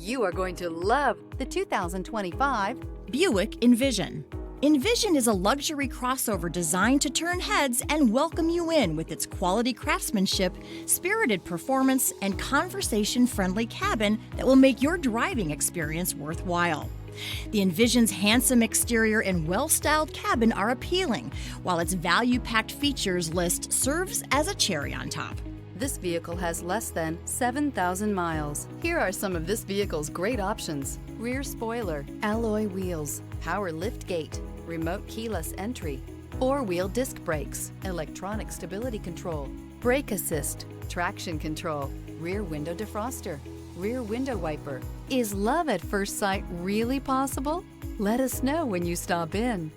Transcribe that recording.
You are going to love the 2025 Buick Envision. Envision is a luxury crossover designed to turn heads and welcome you in with its quality craftsmanship, spirited performance, and conversation-friendly cabin that will make your driving experience worthwhile. The Envision's handsome exterior and well-styled cabin are appealing, while its value-packed features list serves as a cherry on top. This vehicle has less than 7,000 miles. Here are some of this vehicle's great options: rear spoiler, alloy wheels, power lift gate, remote keyless entry, four-wheel disc brakes, electronic stability control, brake assist, traction control, rear window defroster, rear window wiper. Is love at first sight really possible? Let us know when you stop in.